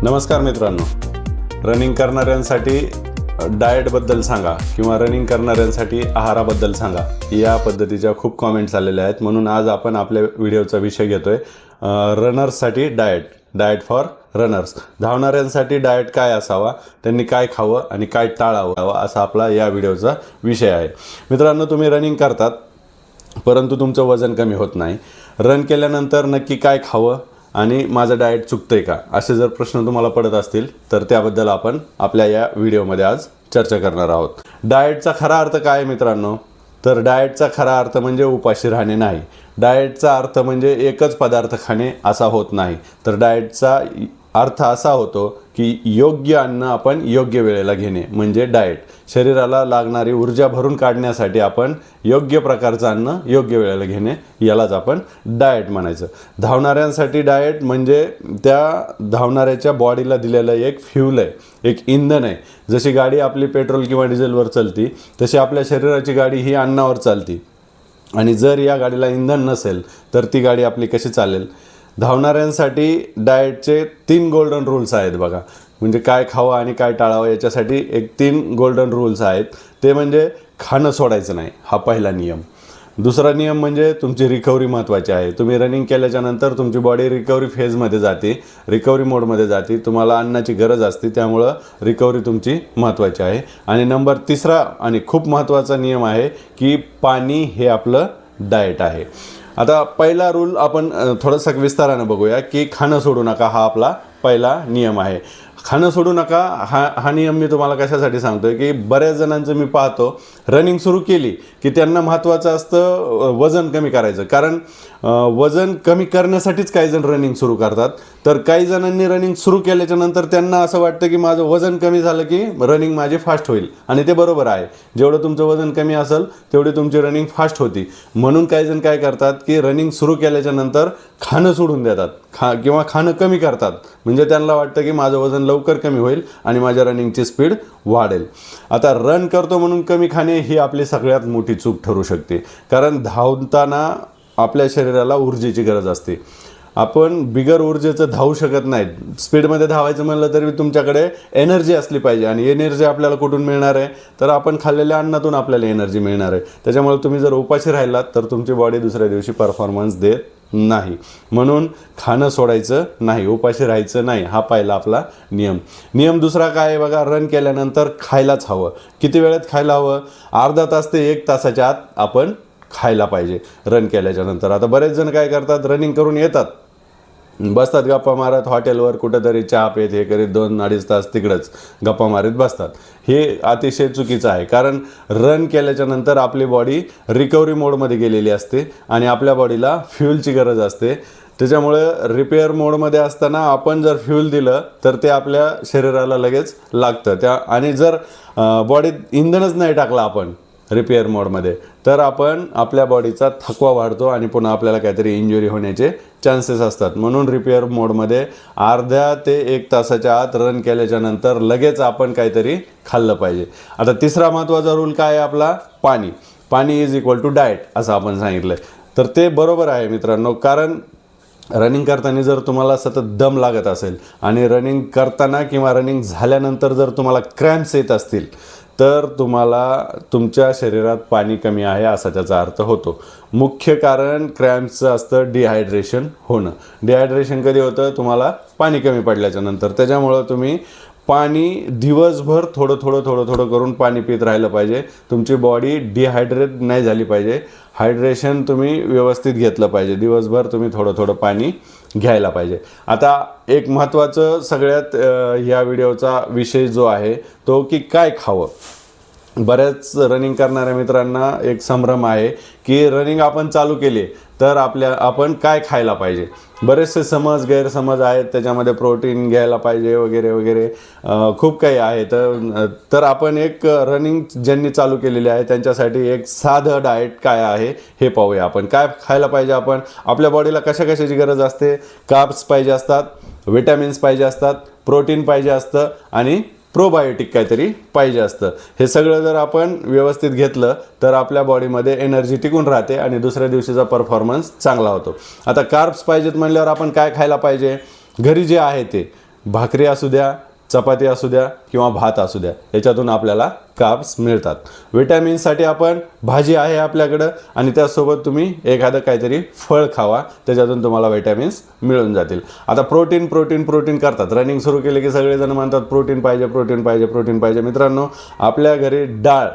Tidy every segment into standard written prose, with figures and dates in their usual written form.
नमस्कार मित्रांनो, रनिंग करणाऱ्यांसाठी डाएटबद्दल सांगा किंवा रनिंग करणाऱ्यांसाठी आहाराबद्दल सांगा, या पद्धतीच्या खूप कमेंट्स आलेल्या आहेत. म्हणून आज आपण आपल्या व्हिडिओचा विषय घेतोय रनर्ससाठी डाएट फॉर रनर्स. धावणाऱ्यांसाठी डाएट काय असावा, त्यांनी काय खावं आणि काय टाळावं, असा आपला या व्हिडिओचा विषय आहे. मित्रांनो, तुम्ही रनिंग करतात परंतु तुमचं वजन कमी होत नाही. रन केल्यानंतर नक्की काय खावं आणि माझं डाएट चुकतंय का, असे जर प्रश्न तुम्हाला पडत असतील तर त्याबद्दल आपण आपल्या या व्हिडिओमध्ये आज चर्चा करणार आहोत. डाएटचा खरा अर्थ काय मित्रांनो, तर डाएटचा खरा अर्थ म्हणजे उपाशी राहणे नाही. डाएटचा अर्थ म्हणजे एकच पदार्थ खाणे असा होत नाही, तर डाएटचा अर्थ असा होतो की योग्य अन्न आपण योग्य वेळेला घेणे म्हणजे डाएट. शरीराला लागणारी ऊर्जा भरून काढण्यासाठी आपण योग्य प्रकारचं अन्न योग्य वेळेला घेणे, यालाच आपण डाएट म्हणायचं. धावणाऱ्यांसाठी डाएट म्हणजे त्या धावणाऱ्याच्या बॉडीला दिलेलं एक फ्यूल आहे, एक इंधन आहे. जशी गाडी आपली पेट्रोल किंवा डिझेलवर चालती, तशी आपल्या शरीराची गाडी ही अन्नावर चालती. आणि जर या गाडीला इंधन नसेल तर ती गाडी आपली कशी चालेल. धावणाऱ्यांसाठी डाएटचे 3 गोल्डन रूल्स आहेत बघा. म्हणजे काय खावं आणि काय टाळावं याच्यासाठी एक 3 गोल्डन रूल्स आहेत. ते म्हणजे खाणं सोडायचं नाही, हा पहिला नियम. दुसरा नियम म्हणजे तुमची रिकव्हरी महत्त्वाची आहे. तुम्ही रनिंग केल्याच्या नंतर तुमची बॉडी रिकव्हरी फेजमध्ये जाते, रिकव्हरी मोडमध्ये जाते. तुम्हाला अन्नाची गरज असते, त्यामुळं रिकव्हरी तुमची महत्त्वाची आहे. आणि नंबर 3 आणि खूप महत्त्वाचा नियम आहे की पाणी हे आपलं डाएट आहे. आता पहिला रूल आपण थोडंसं विस्तारानं बघूया की खाणं सोडू नका, हा आपला पहिला नियम आहे. खाणं सोडू नका हा नियम मी तुम्हाला कशासाठी सांगतोय की बऱ्याच जणांचं मी पाहतो रनिंग सुरू केली की त्यांना महत्त्वाचं असतं वजन कमी करायचं. कारण वजन कमी करण्यासाठीच काही जण रनिंग सुरू करतात. तर काही जणांनी रनिंग सुरू केल्याच्या नंतर त्यांना असं वाटतं की माझं वजन कमी झालं की रनिंग माझी फास्ट होईल, आणि ते बरोबर आहे. जेवढं तुमचं वजन कमी असेल तेवढी तुमची रनिंग फास्ट होती. म्हणून काही जण काय करतात की रनिंग सुरू केल्याच्या नंतर खाणं सोडून देतात किंवा खाणं कमी करतात. म्हणजे त्यांना वाटतं की माझं वजन लवकर कमी होईल आणि माझ्या रनिंगची स्पीड वाढेल. आता रन करतो म्हणून कमी खाणे ही आपली सगळ्यात मोठी चूक ठरू शकते. कारण धावताना आपल्या शरीराला ऊर्जेची गरज असते. आपण बिगर ऊर्जेचं धावू शकत नाही. स्पीडमध्ये धावायचं म्हणलं तरी तुमच्याकडे एनर्जी असली पाहिजे, आणि एनर्जी आपल्याला कुठून मिळणार आहे, तर आपण खाल्लेल्या अन्नातून आपल्याला एनर्जी मिळणार आहे. त्याच्यामुळे तुम्ही जर उपाशी राहिलात तर तुमची बॉडी दुसऱ्या दिवशी परफॉर्मन्स देत नाही. म्हणून खाणं सोडायचं नाही, उपाशी राहायचं नाही, हा पहिला आपला नियम. दुसरा काय आहे बघा, रन केल्यानंतर खायलाच हवं. किती वेळेत खायला हवं, अर्धा तास ते 1 तासाच्या आत आपण खायला पाहिजे रन केल्याच्या नंतर. आता बरेच जण काय करतात, रनिंग करून येतात, बसतात गप्पा मारत हॉटेलवर, कुठेतरी चहा पेत हे करीत 2-2.5 तास तिकडंच गप्पा मारत बसतात. हे अतिशय चुकीचं आहे. कारण रन केल्याच्या नंतर आपली बॉडी रिकव्हरी मोडमध्ये गेलेली असते आणि आपल्या बॉडीला फ्यूलची गरज असते. त्याच्यामुळे रिपेअर मोडमध्ये असताना आपण जर फ्यूल दिलं तर ते आपल्या शरीराला लगेच लागतं. आणि जर बॉडीत इंधनच नाही टाकलं आपण रिपेअर मोडमध्ये, तर आपण आपल्या बॉडीचा थकवा वाढतो आणि पुन्हा आपल्याला काहीतरी इंजुरी होण्याचे चान्सेस असतात. म्हणून रिपेअर मोडमध्ये अर्ध्या ते 1 तासाच्या आत रन केल्याच्या नंतर लगेच आपण काहीतरी खाल्लं पाहिजे. आता तिसरा महत्त्वाचा रूल काय आहे आपला, पाणी इज इक्वल टू डाएट असं आपण सांगितलं. तर ते बरोबर आहे मित्रांनो. कारण रनिंग करताना जर तुम्हाला सतत दम लागत असेल आणि रनिंग करताना किंवा रनिंग झाल्यानंतर जर तुम्हाला क्रॅम्प्स येत असतील, तर तुम्हाला तुमच्या शरीरात पाणी कमी आहे असा त्याचा अर्थ होतो. मुख्य कारण क्रॅम्प्सचं असतं डिहायड्रेशन होणं. डिहायड्रेशन कधी होतं, तुम्हाला पाणी कमी पडल्याच्या नंतर. त्याच्यामुळं तुम्ही पाणी दिवसभर थोडं करून पाणी पित राहिलं पाहिजे. तुमची बॉडी डिहायड्रेट नाही झाली पाहिजे. हायड्रेशन तुम्ही व्यवस्थित घेतलं पाहिजे. दिवसभर तुम्ही थोडं पाणी घ्यायला पाहिजे. आता एक महत्त्वाचं सगळ्यात या व्हिडिओचा विषय जो आहे तो की काय खावं. बऱ्याच रनिंग करणाऱ्या मित्रांना एक संभ्रम आहे की रनिंग आपण चालू केली तर आपण काय खायला पाहिजे. बरेचसे गैरसमज आहेत त्याच्यामध्ये, प्रोटीन घ्यायला पाहिजे वगैरे वगैरे खूप काही आहे. तर आपण एक रनिंग ज्यांनी चालू केलेली आहे त्यांच्यासाठी एक साधं डाएट काय आहे हे पाहूया. आपण काय खायला पाहिजे. आपण आपल्या बॉडीला कशाची गरज असते, कार्ब्स पाहिजे असतात, विटॅमिन्स पाहिजे असतात, प्रोटीन पाहिजे असतं आणि प्रोबायोटिक काहीतरी पाहिजे असतं. हे सगळं जर आपण व्यवस्थित घेतलं तर आपल्या बॉडीमध्ये एनर्जी टिकून राहते आणि दुसऱ्या दिवशीचा परफॉर्मन्स चांगला होतो. आता कार्ब्स पाहिजेत म्हणल्यावर आपण काय खायला पाहिजे, घरी जे आहे ते भाकरी असू द्या, चपाती असू द्या किंवा भात असू द्या, याच्यातून आपल्याला कार्ब्स मिळतात. विटॅमिन्ससाठी आपण भाजी आहे आपल्याकडं आणि त्यासोबत तुम्ही एखादं काहीतरी फळ खावा, त्याच्यातून तुम्हाला विटॅमिन्स मिळून जातील. आता प्रोटीन प्रोटीन प्रोटीन करतात. रनिंग सुरू केले की सगळेजण म्हणतात प्रोटीन पाहिजे प्रोटीन पाहिजे प्रोटीन पाहिजे. मित्रांनो, आपल्या घरी डाळ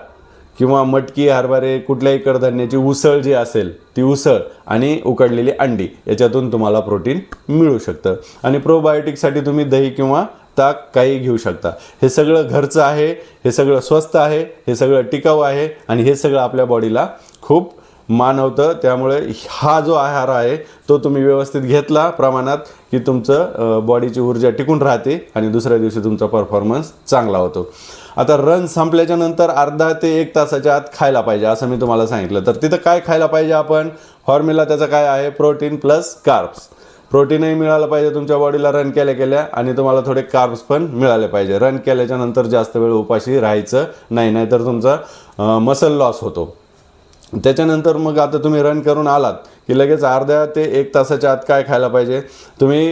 किंवा मटकी, हरभरे, कुठल्याही कडधान्याची उसळ जी असेल ती उसळ आणि उकडलेली अंडी, याच्यातून तुम्हाला प्रोटीन मिळू शकतं. आणि प्रोबायोटिकसाठी तुम्ही दही किंवा ताक काही घेऊ शकता. हे सगळं घरचं आहे, हे सगळं स्वस्त आहे, हे सगळं टिकाऊ आहे आणि हे सगळं आपल्या बॉडीला खूप मानवतं. त्यामुळे हा जो आहार आहे तो तुम्ही व्यवस्थित घेतला प्रमाणात की तुमचं बॉडीची ऊर्जा टिकून राहते आणि दुसऱ्या दिवशी तुमचा परफॉर्मन्स चांगला होतो. आता रन संपल्याच्या नंतर अर्धा ते 1 तासाच्या आत खायला पाहिजे असं मी तुम्हाला सांगितलं. तर तिथं काय खायला पाहिजे आपण, फॉर्म्युला त्याचा काय आहे, प्रोटीन प्लस कार्ब्स. प्रोटीनही मिळालं पाहिजे तुमच्या बॉडीला रन केल्या आणि तुम्हाला थोडे कार्ब्स पण मिळाले पाहिजे. रन केल्याच्या नंतर जास्त वेळ उपाशी राहायचं नाही, नाहीतर तुमचा मसल लॉस होतो. त्याच्यानंतर मग आता तुम्ही रन करून आलात की लगेच अर्ध्या ते 1 तासाच्या आत काय खायला पाहिजे, तुम्ही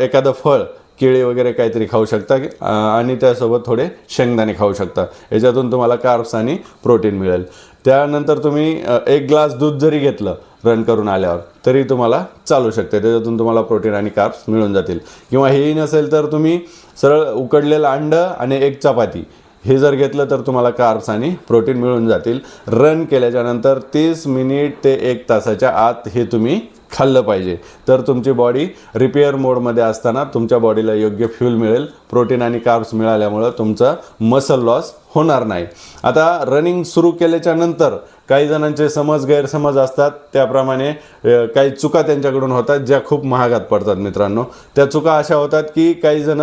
एखादं फळ, केळी वगैरे काहीतरी खाऊ शकता आणि त्यासोबत थोडे शेंगदाणे खाऊ शकता. याच्यातून तुम्हाला कार्ब्स आणि प्रोटीन मिळेल. त्यानंतर तुम्ही 1 ग्लास दूध जरी घेतलं रन करून आल्यावर तरी तुम्हाला चालू शकते. त्याच्यातून तुम्हाला प्रोटीन आणि कार्ब्स मिळून जातील. किंवा हेही नसेल तर तुम्ही सरळ उकडलेलं अंडं आणि 1 चपाती हे जर घेतलं तर तुम्हाला कार्ब्स आणि प्रोटीन मिळून जातील. रन केल्याच्या नंतर 30 मिनिट ते 1 तासाच्या आत हे तुम्ही खाल्लं पाहिजे. तर तुमची बॉडी रिपेअर मोडमध्ये असताना तुमच्या बॉडीला योग्य फ्यूल मिळेल. प्रोटीन आणि कार्ब्स मिळाल्यामुळं तुमचा मसल लॉस होणार नाही. आता रनिंग सुरू केल्याच्या नंतर काही जणांचे गैरसमज असतात, त्याप्रमाणे काही चुका त्यांच्याकडून होतात ज्या खूप महागात पडतात. मित्रांनो, त्या चुका अशा होतात की काही जण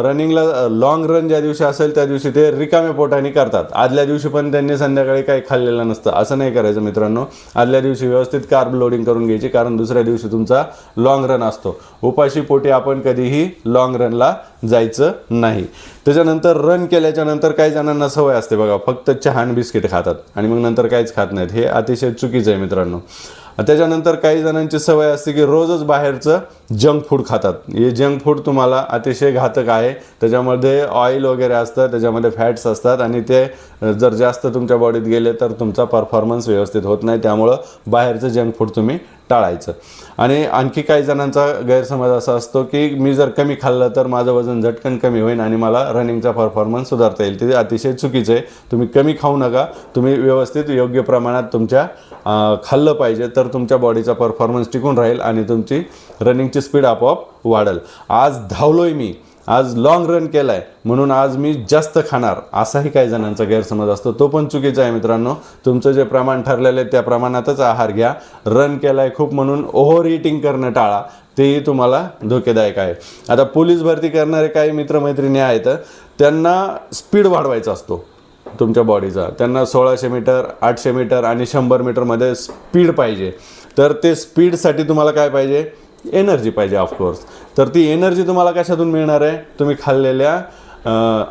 रनिंगला लॉंग रन ज्या दिवशी असेल त्या दिवशी ते रिकाम्या पोटाने करतात. आदल्या दिवशी पण त्यांनी संध्याकाळी काही खाल्लेलं नसतं. असं नाही करायचं मित्रांनो. आदल्या दिवशी व्यवस्थित कार्ब लोडिंग करून घ्यायची, कारण दुसऱ्या दिवशी तुमचा लॉंग रन असतो. उपाशी पोटी आपण कधीही लॉंग रनला जायचं नाही. त्याच्यानंतर रन केल्याच्या नंतर काही जणांना सवय असते बघा, फक्त चहा आणि बिस्किट खातात आणि मग नंतर काहीच खात नाहीत. हे अतिशय चुकीचं आहे मित्रांनो. त्याच्यानंतर काही जणांची सवय असते की रोजच बाहेरचं जंक फूड खातात. हे जंक फूड तुम्हाला अतिशय घातक आहे. त्याच्यामध्ये ऑइल वगैरे असतं, त्याच्यामध्ये फॅट्स असतात आणि ते जर जास्त तुमच्या बॉडीत गेले तर तुमचा परफॉर्मन्स व्यवस्थित होत नाही. त्यामुळं बाहेरचं जंक फूड तुम्ही टाळायचं. आणि आणखी काही जणांचा गैरसमज असा असतो की मी जर कमी खाल्लं तर माझं वजन झटकन कमी होईल आणि मला रनिंगचा परफॉर्मन्स सुधारता येईल. ते अतिशय चुकीचं आहे. तुम्ही कमी खाऊ नका. तुम्ही व्यवस्थित योग्य प्रमाणात तुमच्या खाल्लं पाहिजे, तर तुमच्या बॉडीचा परफॉर्मन्स टिकून राहील आणि तुमची रनिंगची स्पीड आपोआप वाढेल. आज धावलोय मी, आज लॉंग रन केलाय म्हणून आज मी जास्त खाणार, असाही काही जणांचा गैरसमज असतो. तो पण चुकीचा आहे मित्रांनो. तुमचं जे प्रमाण ठरलेलं आहे त्या प्रमाणातच आहार घ्या. रन केलाय खूप म्हणून ओव्हर इटिंग करणं टाळा, तेही तुम्हाला धोकेदायक आहे. आता पोलीस भरती करणारे काही मित्रमैत्रिणी आहेत, त्यांना स्पीड वाढवायचा असतो तुमच्या बॉडीचा. त्यांना 1600 मीटर, 800 मीटर आणि 100 मीटरमध्ये स्पीड पाहिजे. तर ते स्पीडसाठी तुम्हाला काय पाहिजे, एनर्जी पाहिजे ऑफकोर्स. तर ती एनर्जी तुम्हाला कशातून मिळणार आहे, तुम्ही खाल्लेल्या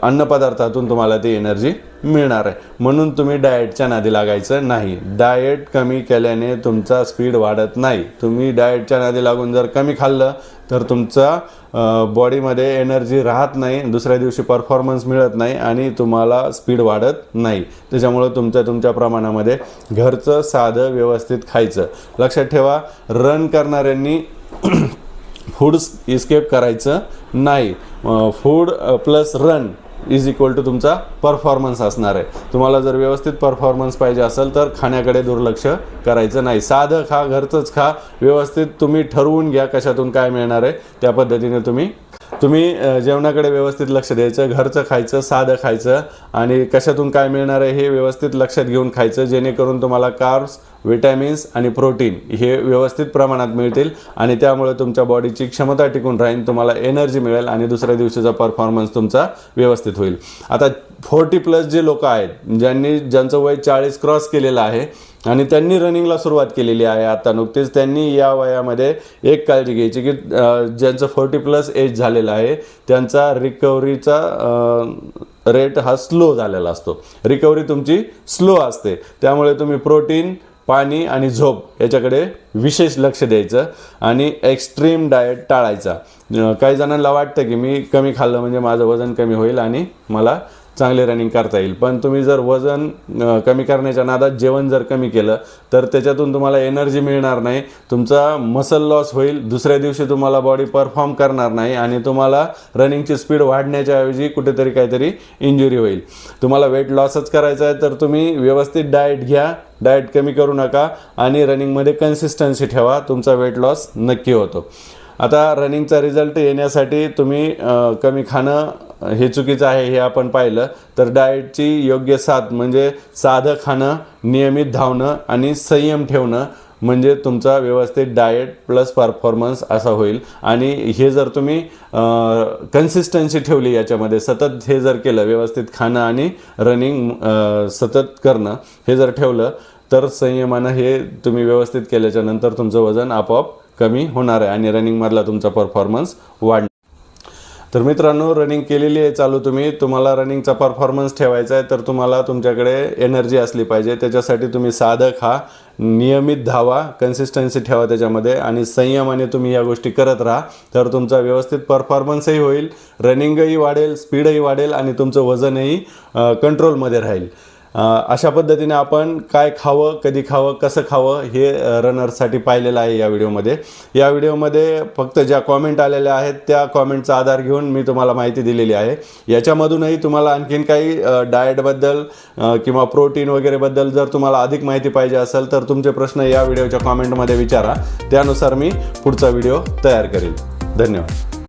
अन्नपदार्थातून तुम्हाला ती एनर्जी मिळणार आहे. म्हणून तुम्ही डाएटच्या नादी लागायचं नाही. डाएट कमी केल्याने तुमचा स्पीड वाढत नाही. तुम्ही डाएटच्या नादी लागून जर कमी खाल्लं तर तुमचा बॉडीमध्ये एनर्जी राहत नाही, दुसऱ्या दिवशी परफॉर्मन्स मिळत नाही आणि तुम्हाला स्पीड वाढत नाही. त्याच्यामुळं तुमच्या प्रमाणामध्ये घरचं साधं व्यवस्थित खायचं. लक्षात ठेवा, रन करणाऱ्यांनी फूड इस्केप करायचं नाही. Food plus run is equal to तुमचा परफॉर्मन्स असणार आहे. तुम्हाला जर व्यवस्थित परफॉर्मन्स पाहिजे असेल तर खाण्याकडे दुर्लक्ष करायचं नाही. साधं खा, घरचंच खा. व्यवस्थित तुम्ही ठरवून घ्या कशातून काय मिळणार आहे, त्या पद्धतीने तुम्ही जेवणाकडे व्यवस्थित लक्ष द्यायचं. घरचं खायचं, साधं खायचं आणि कशातून काय मिळणार आहे हे व्यवस्थित लक्षात घेऊन खायचं, जेणेकरून तुम्हाला कार्ब्स, विटॅमिन्स आणि प्रोटीन हे व्यवस्थित प्रमाणात मिळतील आणि त्यामुळे तुमच्या बॉडीची क्षमता टिकून राहील, तुम्हाला एनर्जी मिळेल आणि दुसऱ्या दिवशीचा परफॉर्मन्स तुमचा व्यवस्थित होईल. आता 40+ जे लोक आहेत, ज्यांचं वय 40 क्रॉस केलेलं आहे आणि त्यांनी रनिंगला सुरुवात केलेली आहे आता नुकतेच, त्यांनी या वयामध्ये एक काळजी घ्यायची की ज्यांचं 40+ एज झालेलं आहे त्यांचा रिकव्हरीचा रेट हा स्लो झालेला असतो. रिकव्हरी तुमची स्लो असते. त्यामुळे तुम्ही प्रोटीन, पाणी आणि झोप याच्याकडे विशेष लक्ष द्यायचं आणि एक्स्ट्रीम डाएट टाळायचा. काही जणांना वाटतं की मी कमी खाल्लं म्हणजे माझं वजन कमी होईल आणि मला चांगले रनिंग करता येईल, पण तुम्ही जर वजन कमी करण्याच्या नादात जेवण जर कमी केलं तर त्याच्यातून तुम्हाला एनर्जी मिळणार नाही, तुमचा मसल लॉस होईल, दुसऱ्या दिवशी तुम्हाला बॉडी परफॉर्म करणार नाही आणि तुम्हाला रनिंगची स्पीड वाढण्याच्या ऐवजी कुठेतरी काहीतरी इंजुरी होईल. तुम्हाला वेट लॉसच करायचा आहे तर तुम्ही व्यवस्थित डाएट घ्या, डाएट कमी करू नका आणि रनिंगमध्ये कन्सिस्टन्सी ठेवा, तुमचा वेट लॉस नक्की होतो. आता रनिंगचा रिझल्ट येण्यासाठी तुम्ही कमी खाणं हे चुकीचं आहे हे आपण पाहिलं, तर डाएटची योग्य साथ म्हणजे साधं खाणं, नियमित धावणं आणि संयम ठेवणं म्हणजे तुमचा व्यवस्थित डाएट प्लस परफॉर्मन्स असा होईल. आणि हे जर तुम्ही कन्सिस्टन्सी ठेवली याच्यामध्ये, सतत हे जर केलं, व्यवस्थित खाणं आणि रनिंग सतत करणं हे जर ठेवलं तर संयमानं हे तुम्ही व्यवस्थित केल्याच्या नंतर तुमचं वजन आपोआप कमी होणार आहे आणि रनिंगमधला तुमचा परफॉर्मन्स वाढणार. तर मित्रांनो, रनिंग केलेली आहे चालू, तुम्हाला रनिंगचा परफॉर्मन्स ठेवायचा आहे तर तुम्हाला तुमच्याकडे एनर्जी असली पाहिजे. त्याच्यासाठी तुम्ही साधं खा, नियमित धावा, कन्सिस्टन्सी ठेवा त्याच्यामध्ये आणि संयमाने तुम्ही या गोष्टी करत राहा तर तुमचा व्यवस्थित परफॉर्मन्सही होईल, रनिंगही वाढेल, स्पीडही वाढेल आणि तुमचं वजनही कंट्रोलमध्ये राहील. अशा पद्धतीने आपण काय खावं, कधी खावं, कसं खावं हे रनर्ससाठी पाहिलेलं आहे या व्हिडिओमध्ये. या व्हिडिओमध्ये फक्त ज्या कॉमेंट आलेल्या आहेत त्या कॉमेंटचा आधार घेऊन मी तुम्हाला माहिती दिलेली आहे. याच्यामधूनही तुम्हाला आणखीन काही डाएटबद्दल किंवा प्रोटीन वगैरेबद्दल जर तुम्हाला अधिक माहिती पाहिजे असेल तर तुमचे प्रश्न या व्हिडिओच्या कॉमेंटमध्ये विचारा, त्यानुसार मी पुढचा व्हिडिओ तयार करेन. धन्यवाद.